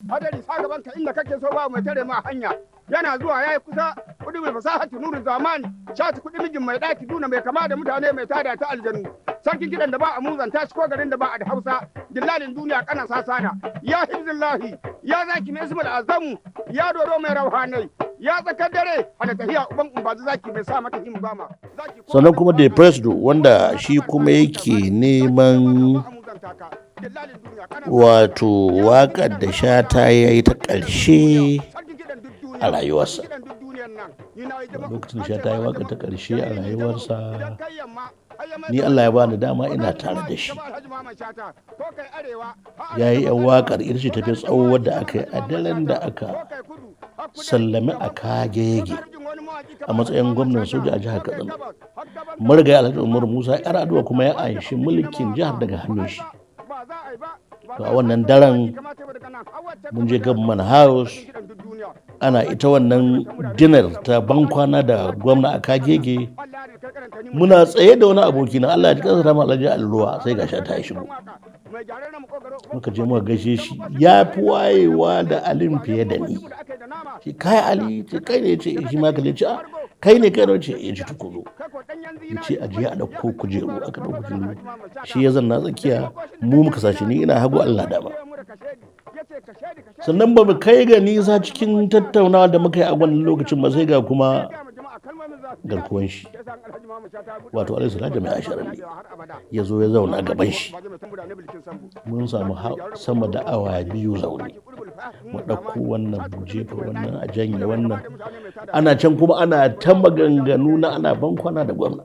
hadari sa gaban ka inda kake so ba mai tare ma hanya yana zuwa yayi kusa kudi mai fasaha nuru zamani shata kudi mijin mai daki duna mai kama da mutane mai tada ta aljanu sarkin gidan da ba a muzanta shi ko garin da ba a da Hausa dillalin duniya kana sasana ya hizbillahi ya zaki mai ismul azamu ya dodo mai rauhanai ya tsakar dare hada tahiya uban umbazu zaki mai sa mata him bama sannan kuma da president wanda shi kuma yake neman wato waƙar da Shata ya yi ta ƙarshe a rayuwarsa. Lokacin Shata ya yi waƙar ta ƙarshe a rayuwarsa ni Allah ya bani dama ina tare da shi. Ya yi ‘yan waƙar ita ce tafi tsawo wadda aka yi a daren da aka sallami a Kagege a matsayin gwamnan soja a jihar Katsina. Marigayi Alhaji Umar Musa ‘yar aduwa kuma ya anshi mulkin jihar daga hannun shi. To a wannan daren mun je Government House ana ita wannan dinar ta bankwana da gwamna a Kagege muna tsaye da wani aboki na Allah ya ji kansa rama Alhaji Alluwa sai ga Shata ya shigo muka je muka gaishe shi ya fi wayewa da Alin fiye da ni shi kai Ali ce kai ne ce shi ma kalle ce kai ne kai ce ya ji tukuru ya ce a je a ɗauko kujeru aka ɗauko kujeru shi ya zanna tsakiya mu muka sashi ni ina hagu Allah dama sannan ba mu kai ga nisa cikin tattaunawa da muka yi a wannan lokacin ba sai ga kuma garkuwan shi wato alaihi salatu mai ashirin ne ya zo ya zauna gaban shi mun samu sama da awa biyu zaune mu ɗauko wannan mu jefa wannan a janye wannan ana can kuma ana ta maganganu na ana bankwana da gwamna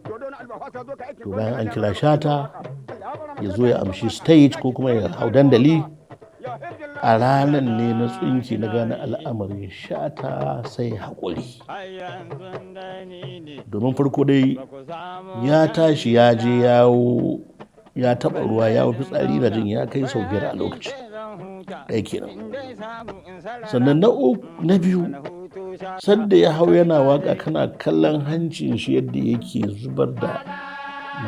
to bayan an kira Shata ya zo ya amshi stage ko kuma ya hau dandali a ranar ne na tsinki na gane al'amarin Shata sai haƙuri domin farko dai ya tashi ya je yawo ya taɓa ruwa ya fi tsari na jin ya kai sau biyar a lokaci ɗaya kenan sannan na biyu sanda ya hau yana waka kana kallon hancin shi yadda yake zubar da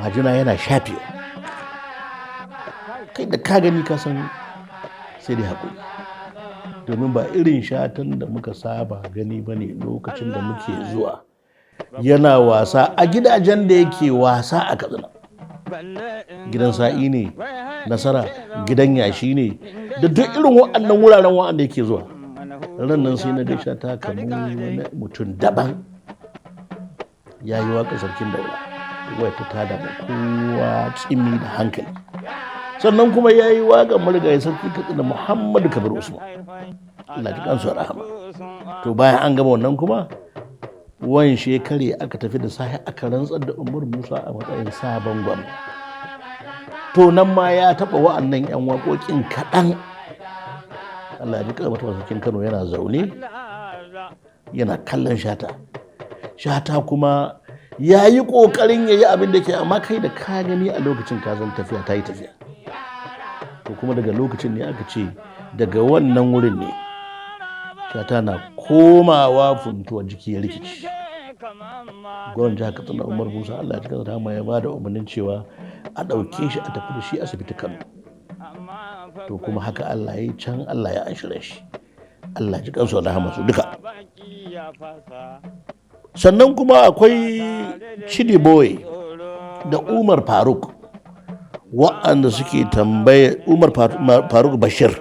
majina yana shafewa kai da ka gani ka san sai dai haƙuri domin ba irin Shatan da muka saba gani ba ne lokacin da muke zuwa yana wasa a gidajen da yake wasa a Katsina gidan sa'i ne Nasara gidan yashi ne da duk irin waɗannan wuraren waɗanda yake zuwa ran nan sai na ga Shata kamar wani mutum daban ya yi waƙa sarkin daula wai ta tada ma kowa tsimi da hankali sannan kuma ya yi waƙa marigayi sarki Katsina Muhammadu Kabir Usman Allah ji kansu rahama to bayan an gama wannan kuma wani shekare aka tafi da sahi aka rantsar da Umar Musa a matsayin sabon gwamna to nan ma ya taɓa wa'annan 'yan waƙoƙin kaɗan Allah ya ji kalmata sarkin Kano yana zaune yana kallon Shata kuma ya yi ƙoƙarin ya yi abin da ke amma kai da ka gani a lokacin ka zan tafiya ta yi tafiya to kuma daga lokacin ne aka ce daga wannan wurin ne Shata na komawa funtuwa jiki ya rikici gwamnan jihar Katsina Umar Musa Allah ya ji kansa rahama ya ba da umarnin cewa a ɗauke shi a tafi da shi asibiti Kano to kuma haka Allah ya yi can Allah ya anshire shi Allah ji kansu da rahama su duka sannan kuma akwai Chidi Boy da Umar Faruk wa'anda suke tambaye Umar Faruk Bashir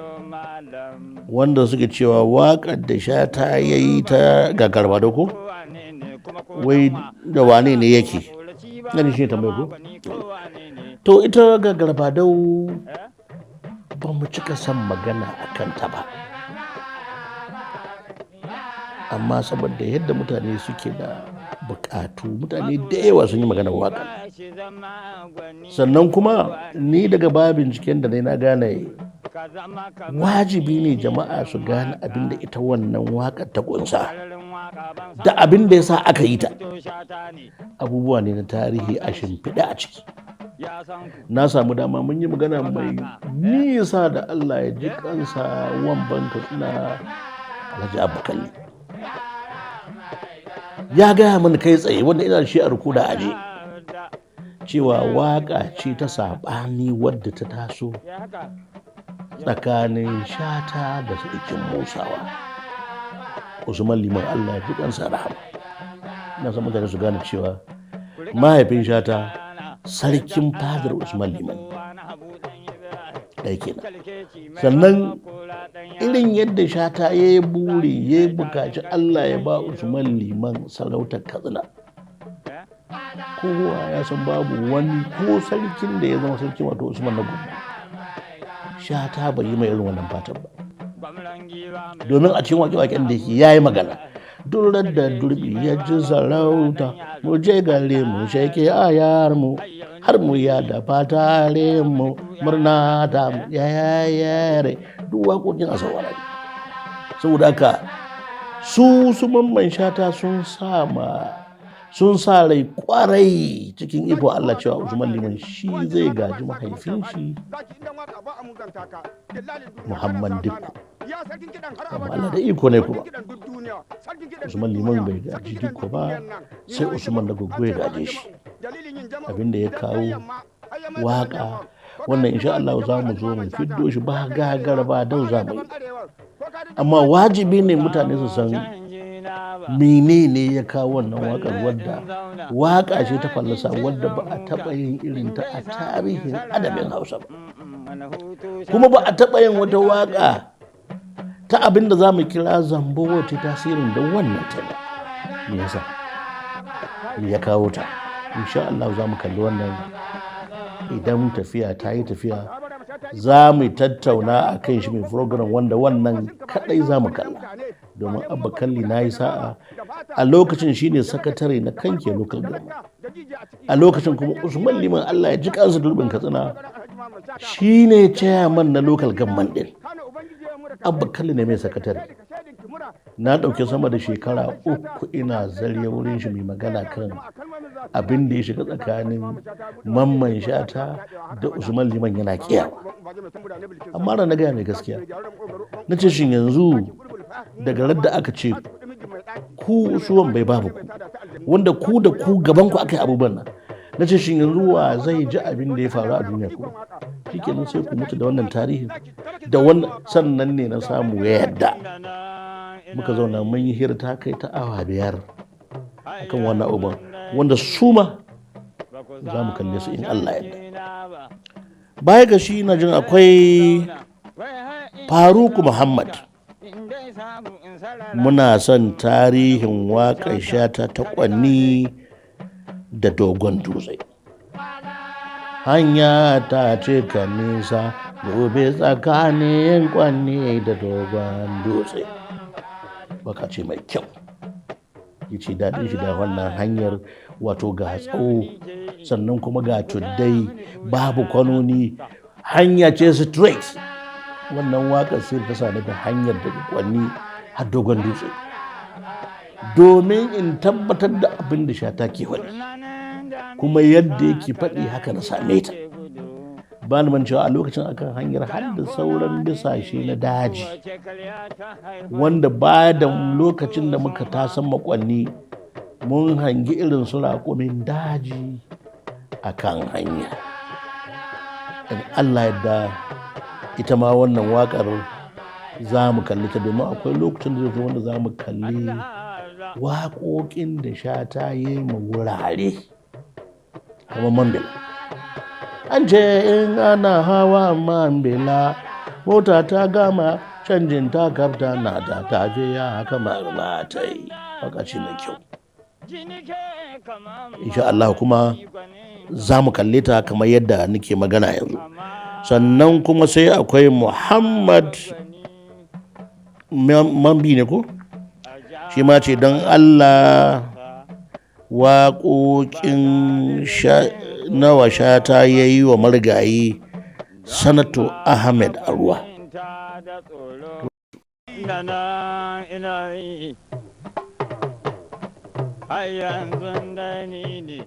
wanda suke cewa waƙar da Shata ya yi ta gagarba da ko wai da wane ne yake gani shi tambaye ko to ita gagarba dau ba mu cika son magana a kanta ba amma saboda yadda mutane suke da bukatu mutane da yawa sun yi maganar waka sannan kuma ni daga babin binciken da na gane wajibi ne jama'a su gane abin da ita wannan waƙar ta ƙunsa da abin da ya sa aka yi ta abubuwa ne na tarihi a shimfiɗa a ciki na samu dama mun yi magana mai nisa da Allah ya ji kansa wamban Katsina Alhaji Abubakar ya gaya mani kai tsaye wanda ina shi a rukuda aje cewa waka ce ta saɓani wadda ta taso tsakanin Shata da sarkin Musawa Usman Liman, Allah ya fi kansa rahama. Ina son mutane su gane cewa mahaifin Shata sarkin fadar Usman Liman ɗaya kenan. Sannan irin yadda Shata ya yi buri ya bukaci Allah ya ba Usman Liman sarautar Katsina, kowa ya san babu wani ko sarkin da ya zama sarki wato Usman na Gombe Shata bai yi mai irin wannan fatan ba, domin a cikin waƙe-waƙen da yake ya yi magana durar da durbi ya ji sarauta mu je gare mu sheke ayar mu har mu ya da fatare mu murna ta mu yayare, duk waƙoƙin a saurara. Saboda haka su Mamman Shata sun sa rai kwarai cikin iko Allah cewa Usman Liman shi zai gaji mahaifin shi Muhammad Dikko. Amma Allah da iko ne kuma Usman Liman bai gaji Dikko ba, sai Usman da Goggo ya gaje shi, abinda ya kawo waka wannan insha Allah za mu zo mu fiddo shi ba gagara ba dau za mu yi. Amma wajibi ne mutane su san menene ya kawo wannan wakar, wadda waka ce ta fallasa wadda ba a taɓa yin irin ta a tarihin adabin Hausa ba, kuma ba a taɓa yin wata waka ta abin da za mu kira zambo wata tasirin da wannan ta ba. Me yasa? Me ya kawo ta? Insha Allah za mu kalli wannan idan tafiya ta yi tafiya, za mu tattauna a kan shi mai program wanda wannan kadai za mu kalla, domin Abba Kalli na yi sa'a a lokacin shi ne sakatare na kanke local government, a lokacin kuma Usman Liman Allah ya ji kansa durbin Katsina shi ne chairman na local government din, Abba Kalli ne mai sakatare. Na ɗauki sama da shekara 3 ina zariya wurin shi mai magana kan abin da ya shiga tsakanin Mamman Shata da Usman Liman yana kiyawa. Amma na gaya mai gaskiya, na ce shin yanzu daga radda aka ce ku Usman bai babu ku, wanda ku da ku gaban ku aka yi abubuwan nan, na ce shin yanzu wa zai ji abin da ya faru a duniya ku? Shikenan sai ku mutu da wannan tarihin da wannan. Sannan ne na samu ya yadda muka zauna mun yi hira ta kai ta awa 5 akan wannan abubuwan, wanda su ma za mu kalle su in Allah yadda. Baya ga shi na jin akwai Faruku Muhammad. Muna son tarihin waƙar Shata ta Kwanni da Dogon Dutse. Hanya ta cika nisa gobe tsakanin Kwanni da Dogon Dutse. Baka ce mai kyau, yace daɗin shi da wannan hanyar, wato ga tsawo sannan kuma ga tuddai babu kwanoni, hanya ce straight. Wannan waƙar sai ta sani da hanyar daga Kwanni har Dogon Dutse, domin in tabbatar da abin da Shata ke faɗi, kuma yadda yake faɗi haka na same ta. Ba ni mancewa a lokacin akan hanyar har da sauran bisashe na daji, wanda baya da lokacin da muka tasan Makwanni mun hangi irin su raƙumin daji a kan hanya. In Allah yadda ita ma wannan waƙar za mu kalli ta, domin akwai lokacin da zai wanda za mu kalli waƙoƙin da Shata ya yi ma wurare kamar Mambila. An ce in ana hawa Mambila mota ta gama canjin ta kafta na ta tafiya kamar ba ta yi. Waka ce mai kyau. Insha Allah kuma za mu kalle ta kamar yadda nake magana yanzu. Sannan kuma sai akwai Muhammad Mambi ne ko? Shi ma ce don Allah waƙoƙin nawa Shata ya yi wa marigayi Sanato Ahmed Arwa. Yanzu da ni ne